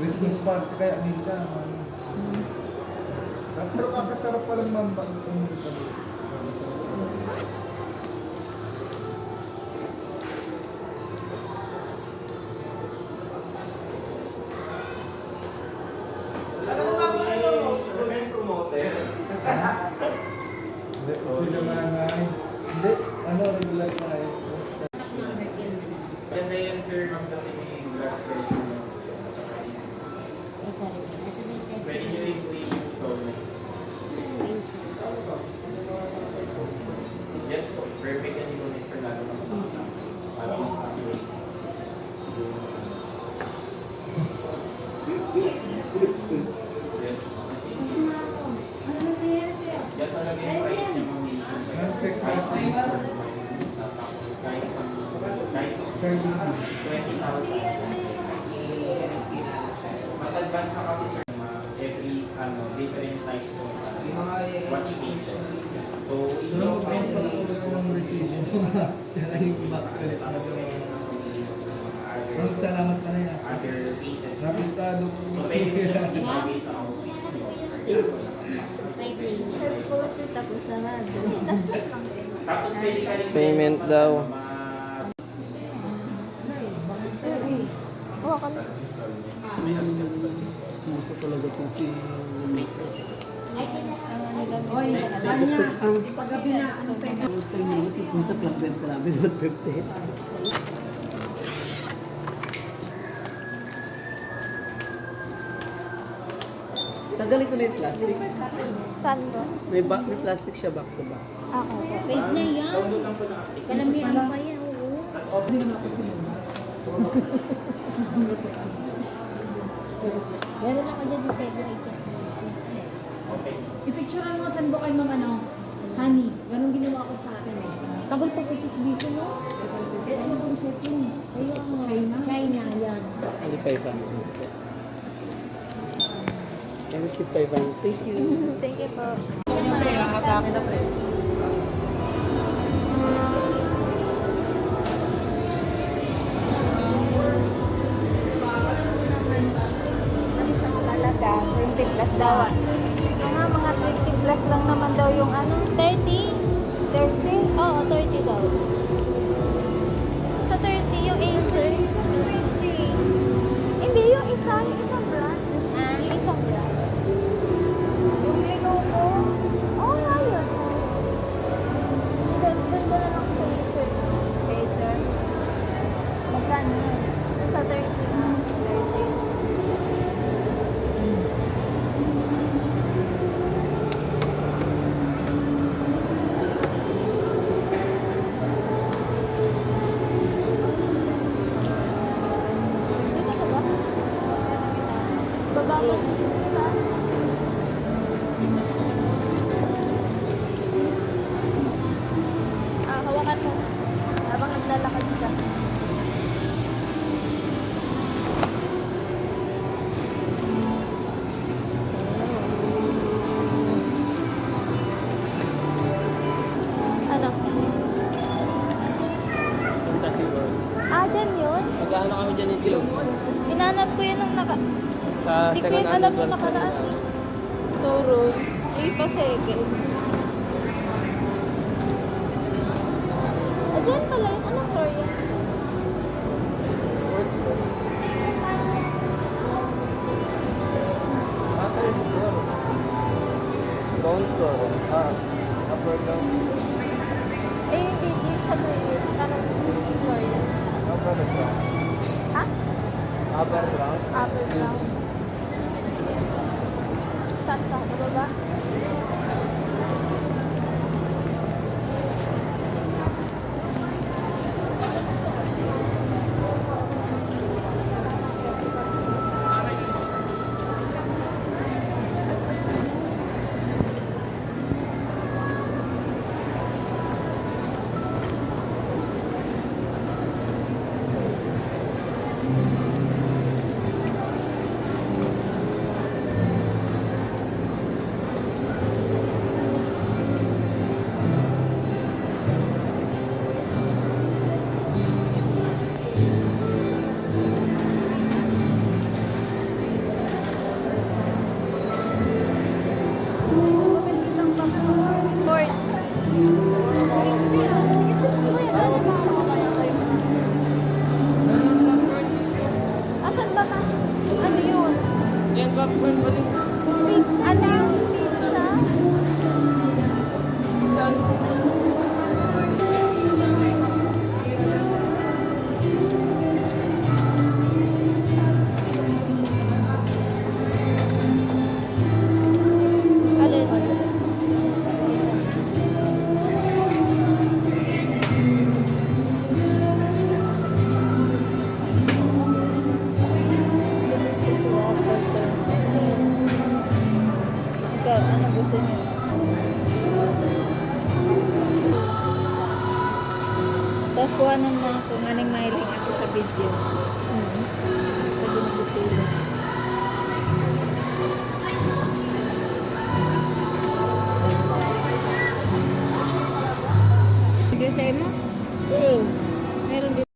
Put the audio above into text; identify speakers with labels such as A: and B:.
A: Christmas party kaya nila. Pero kakasarap pa lang mamba.
B: Ano ba kayo? Remain promoter?
A: Hindi, sila nanay. Hindi, ano, regular tayo.
B: Ganda yan sir, ma'am, kasi may blood pressure. Pwede nyo rin po i-installment. Yes po, perfect yan yung next sir lalo na mga Samsung. Para mas accurate. Yes po. Yan talaga yung price yung mga nation. Price na is for tapos kahit sa 20,000. Mas advanced na kasi sir, every different types of watch cases. So,
A: No,
B: ito
A: kasi yung decision ko na. Tsaka yung box ulit. Salamat pa na yan.
B: other cases.
A: Napistado ko.
B: So, pwede mo siya mag-ibagay sa outfit. Tapos pwede ka rin
C: Payment daw.
A: Muso talaga po si...
D: Oy, kanya. Paggabi na, ano pwede?
A: Si Punta Club ka namin, 150. Tagalin ko na yung plastic.
E: Saan ba?
A: May plastic siya back to back.
E: Ako.
D: Wait na yan.
B: download lang po ng application.
D: Kalamihan pa yan, oo.
B: Tapos obviously na po sila.
D: Meron ako dyan sa Sego HSBC.
B: Okay.
D: I-picturean mo saan ba kay mama, no? Honey, ganun ginawa ko sa akin. Tagal pang HSBC, no? Ito mo pang setting. Ayun, China. China, yan.
A: Ano 500? Kaya si 500. Thank you.
E: Thank you po. Talaga, 20 plus daw. Mga 20 plus lang naman daw yung ano, 30? 30? Oo, 30 daw. Sa 30 yung Acer. Hindi, yung isang brand. Yung isang brand. Yung Lenovo. Oo nga yun. Ganda na lang sa Acer. Sa Acer. Magkano yun? Sa 30 na. 30. Dito ka ba? Baba mo. Saan? Hawakan mo. Habang naglalakad ka. Ano?
C: Punta siguro.
E: Dyan yun?
C: Magkano kami dyan yung gloves?
E: Inanap ko yun nung naka...
C: Sa
E: Hindi ko
C: second
E: yun alam nung
C: anniversary.
E: nakaraan eh. Turun. Pa second. Dyan pala yun. Anong floor yan?
C: Ground floor. Upper ground.
E: Hindi. Yung sa Greenwich. Anong floor yan?
C: Upper ground.
E: Ha?
C: Upper ground.
E: Upper ground. Saan ka? Bababa?
C: Takpan pa din.
E: Pizza, ano yung pizza?
C: Saan?
E: Alin? Ikaw, ano gusto niyo? Tapos kuhanan mo kung anong mahiling ako sa video. Sa binibutulong. Video sa mo?
C: Oo.
E: Meron dito.